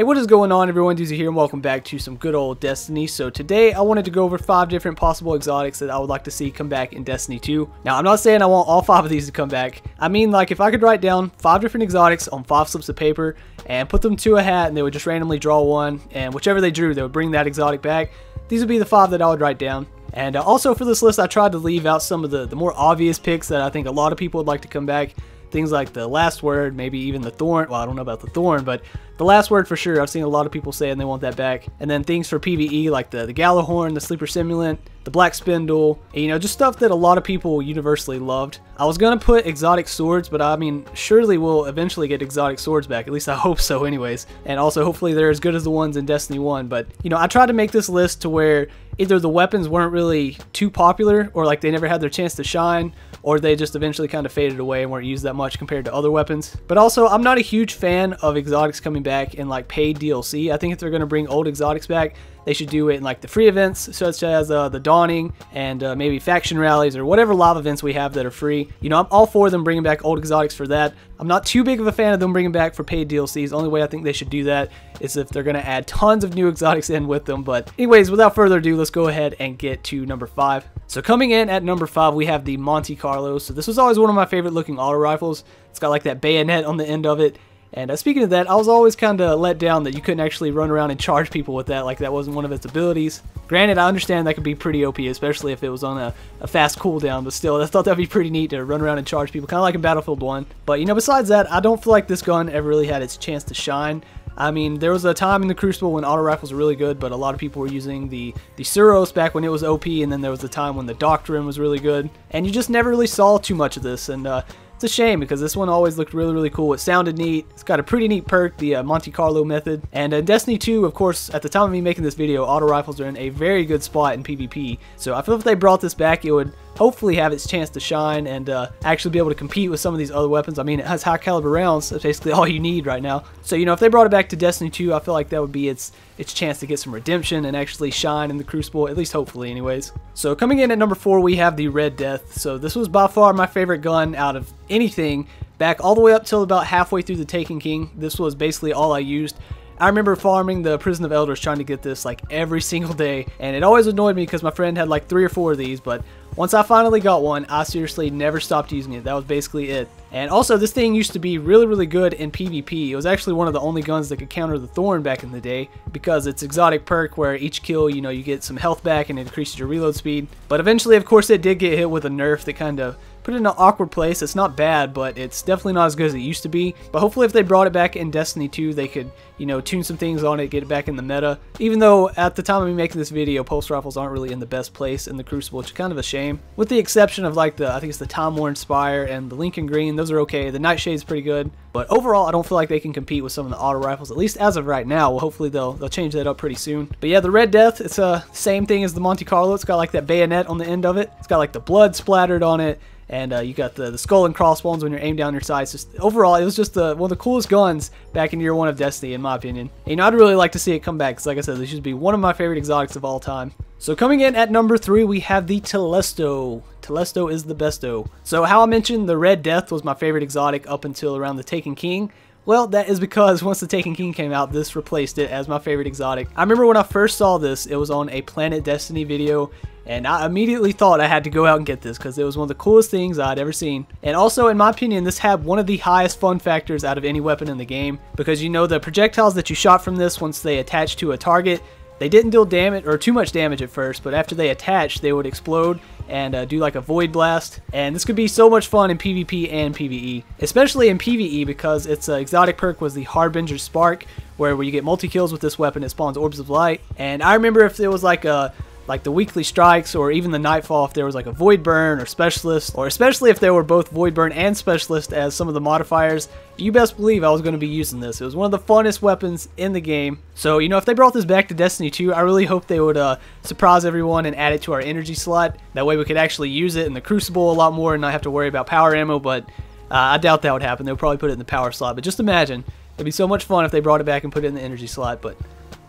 Hey, what is going on, everyone? Doozy here, and welcome back to some good old Destiny. So today I wanted to go over 5 different possible exotics that I would like to see come back in Destiny 2. Now, I'm not saying I want all 5 of these to come back. I mean, like, if I could write down 5 different exotics on 5 slips of paper and put them to a hat, and they would just randomly draw one, and whichever they drew, they would bring that exotic back. These would be the 5 that I would write down. And also for this list, I tried to leave out some of the more obvious picks that I think a lot of people would like to come back. Things like the last word, maybe even the thorn. Well, I don't know about the thorn, but the last word for sure. I've seen a lot of people saying they want that back. And then things for PvE like the Gallahorn, the Sleeper Simulant, the Black Spindle, and, you know, just stuff that a lot of people universally loved. I was going to put exotic swords, but I mean, surely we'll eventually get exotic swords back. At least I hope so anyways. And also, hopefully they're as good as the ones in Destiny 1. But, you know, I tried to make this list to where either the weapons weren't really too popular, or like they never had their chance to shine, or they just eventually kind of faded away and weren't used that much compared to other weapons. But also, I'm not a huge fan of exotics coming back in like paid DLC. I think if they're going to bring old exotics back, they should do it in like the free events, such as the Dawning and maybe faction rallies or whatever live events we have that are free. You know, I'm all for them bringing back old exotics for that. I'm not too big of a fan of them bringing back for paid DLCs. The only way I think they should do that is if they're going to add tons of new exotics in with them. But anyways, without further ado, let's go ahead and get to number 5. So coming in at number 5, we have the MONTE CARLO. So this was always one of my favorite looking auto rifles. It's got like that bayonet on the end of it. And speaking of that, I was always kind of let down that you couldn't actually run around and charge people with that, like that wasn't one of its abilities. Granted, I understand that could be pretty OP, especially if it was on a fast cooldown, but still, I thought that would be pretty neat to run around and charge people, kind of like in Battlefield 1. But, you know, besides that, I don't feel like this gun ever really had its chance to shine. I mean, there was a time in the Crucible when auto rifles were really good, but a lot of people were using the Suros back when it was OP, and then there was a time when the Doctrine was really good. And you just never really saw too much of this, and it's a shame because this one always looked really cool. It sounded neat. It's got a pretty neat perk, the Monte Carlo method. And in Destiny 2, of course, at the time of me making this video, auto rifles are in a very good spot in PvP. So I feel if they brought this back, it would hopefully have its chance to shine and actually be able to compete with some of these other weapons. I mean, it has high caliber rounds. That's basically all you need right now. So, you know, if they brought it back to Destiny 2, I feel like that would be its chance to get some redemption and actually shine in the Crucible, at least hopefully anyways. So coming in at number 4, we have the Red Death. So this was by far my favorite gun out of anything back all the way up till about halfway through the Taken King. This was basically all I used. I remember farming the Prison of Elders trying to get this like every single day, and it always annoyed me because my friend had like 3 or 4 of these, but once I finally got one, I seriously never stopped using it. That was basically it. And also, this thing used to be really good in PvP. It was actually one of the only guns that could counter the Thorn back in the day because it's exotic perk where each kill, you know, you get some health back and it increases your reload speed. But eventually, of course, it did get hit with a nerf that kind of put it in an awkward place. It's not bad, but it's definitely not as good as it used to be. But hopefully if they brought it back in Destiny 2, they could, you know, tune some things on it, get it back in the meta. Even though at the time of me making this video, pulse rifles aren't really in the best place in the Crucible, which is kind of a shame. With the exception of like I think it's the Time Worn Spire and the Lincoln Green, those are okay. The Nightshade's pretty good. But overall, I don't feel like they can compete with some of the auto rifles, at least as of right now. Well, hopefully they'll change that up pretty soon. But yeah, the Red Death, it's the same thing as the Monte Carlo. It's got like that bayonet on the end of it. It's got like the blood splattered on it. And you got the skull and crossbones when you're aimed down your sights. Just overall, it was just one of the coolest guns back in year 1 of Destiny, in my opinion. And, you know, I'd really like to see it come back, because like I said, this should be one of my favorite exotics of all time. So coming in at number 3, we have the Telesto. Telesto is the besto. So how I mentioned the Red Death was my favorite exotic up until around the Taken King. Well, that is because once the Taken King came out, this replaced it as my favorite exotic. I remember when I first saw this, it was on a Planet Destiny video, and I immediately thought I had to go out and get this because it was one of the coolest things I'd ever seen. And also, in my opinion, this had one of the highest fun factors out of any weapon in the game, because, you know, the projectiles that you shot from this, once they attached to a target, they didn't deal damage, or too much damage at first, but after they attached, they would explode and do like a void blast. And this could be so much fun in PvP and PvE, especially in PvE because its exotic perk was the Harbinger Spark, where you get multi-kills with this weapon, it spawns orbs of light. And I remember if there was like the weekly strikes or even the nightfall, if there was like a void burn or specialist, or especially if there were both void burn and specialist as some of the modifiers, you best believe I was going to be using this. It was one of the funnest weapons in the game. So, you know, if they brought this back to Destiny 2, I really hope they would surprise everyone and add it to our energy slot. That way we could actually use it in the Crucible a lot more and not have to worry about power ammo, but I doubt that would happen. They'll probably put it in the power slot. But just imagine, it'd be so much fun if they brought it back and put it in the energy slot, but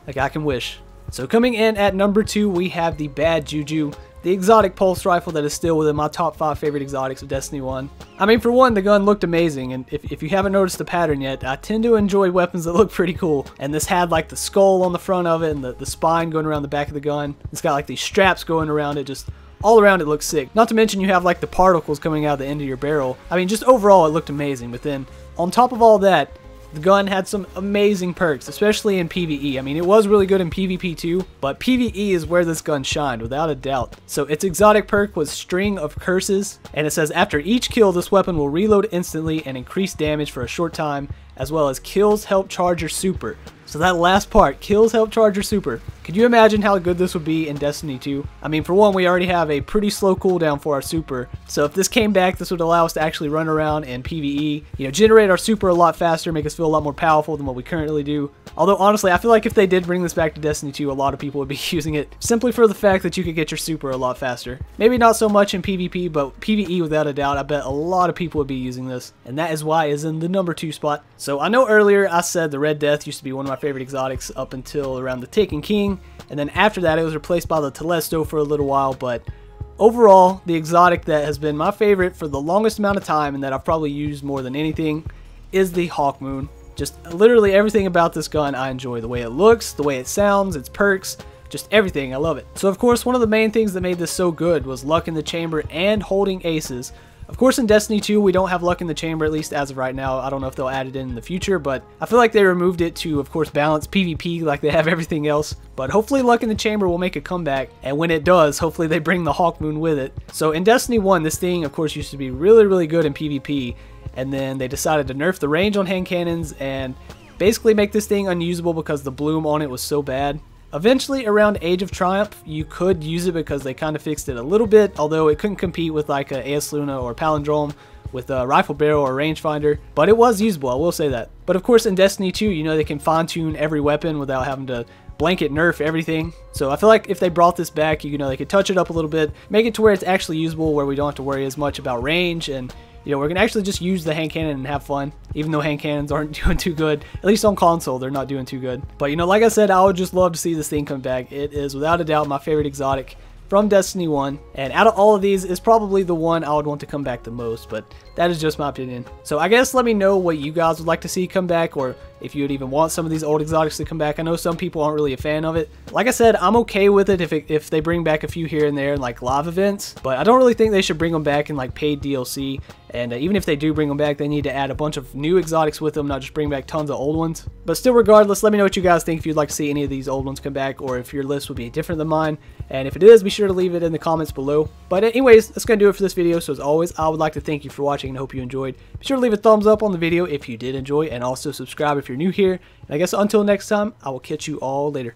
like I can wish. So coming in at number 2, we have the Bad Juju. the exotic pulse rifle that is still within my top 5 favorite exotics of Destiny 1. I mean, for one, the gun looked amazing, and if you haven't noticed the pattern yet, I tend to enjoy weapons that look pretty cool. And this had like the skull on the front of it and the spine going around the back of the gun. It's got like these straps going around it, just all around it looks sick. Not to mention you have like the particles coming out the end of your barrel. I mean, just overall it looked amazing. But then on top of all that, the gun had some amazing perks, especially in PvE. I mean, it was really good in PvP too, but PvE is where this gun shined, without a doubt. So its exotic perk was String of Curses, and it says after each kill, this weapon will reload instantly and increase damage for a short time, as well as kills help charge your super. So that last part, kills help charge your super. Could you imagine how good this would be in Destiny 2? I mean, for one, we already have a pretty slow cooldown for our super. So if this came back, this would allow us to actually run around in PvE, you know, generate our super a lot faster, make us feel a lot more powerful than what we currently do. Although, honestly, I feel like if they did bring this back to Destiny 2, a lot of people would be using it simply for the fact that you could get your super a lot faster. Maybe not so much in PvP, but PvE, without a doubt, I bet a lot of people would be using this. And that is why it's in the number 2 spot. So I know earlier I said the Red Death used to be one of my favorite exotics up until around the Taken King, and then after that it was replaced by the Telesto for a little while. But overall, the exotic that has been my favorite for the longest amount of time and that I've probably used more than anything is the HAWKMOON. Just literally everything about this gun I enjoy. The way it looks, the way it sounds, its perks, just everything. I love it. So of course, one of the main things that made this so good was luck in the chamber and holding aces. Of course, in Destiny 2, we don't have luck in the chamber, at least as of right now. I don't know if they'll add it in the future, but I feel like they removed it to, of course, balance PvP like they have everything else. But hopefully luck in the chamber will make a comeback, and when it does, hopefully they bring the HAWKMOON with it. So in Destiny 1, this thing, of course, used to be really, really good in PvP, and then they decided to nerf the range on hand cannons and basically make this thing unusable because the bloom on it was so bad. Eventually, around Age of Triumph, you could use it because they kind of fixed it a little bit, although it couldn't compete with like a AS Luna or Palindrome with a rifle barrel or rangefinder, but it was usable, I will say that. But of course in Destiny 2, you know, they can fine-tune every weapon without having to blanket nerf everything. So I feel like if they brought this back, you know, they could touch it up a little bit, make it to where it's actually usable, where we don't have to worry as much about range, and you know, we're going to actually just use the hand cannon and have fun, even though hand cannons aren't doing too good. At least on console, they're not doing too good. But, you know, like I said, I would just love to see this thing come back. It is, without a doubt, my favorite exotic from Destiny 1. And out of all of these, is probably the one I would want to come back the most. But that is just my opinion. So I guess let me know what you guys would like to see come back, or if you would even want some of these old exotics to come back. I know some people aren't really a fan of it. Like I said, I'm okay with it if they bring back a few here and there in like live events, but I don't really think they should bring them back in like paid DLC. And even if they do bring them back, they need to add a bunch of new exotics with them, not just bring back tons of old ones. But still, regardless, let me know what you guys think, if you'd like to see any of these old ones come back, or if your list would be different than mine. And if it is, be sure to leave it in the comments below. But anyways, that's going to do it for this video. So as always, I would like to thank you for watching and hope you enjoyed. Be sure to leave a thumbs up on the video if you did enjoy, and also subscribe if you're new here. And I guess until next time, I will catch you all later.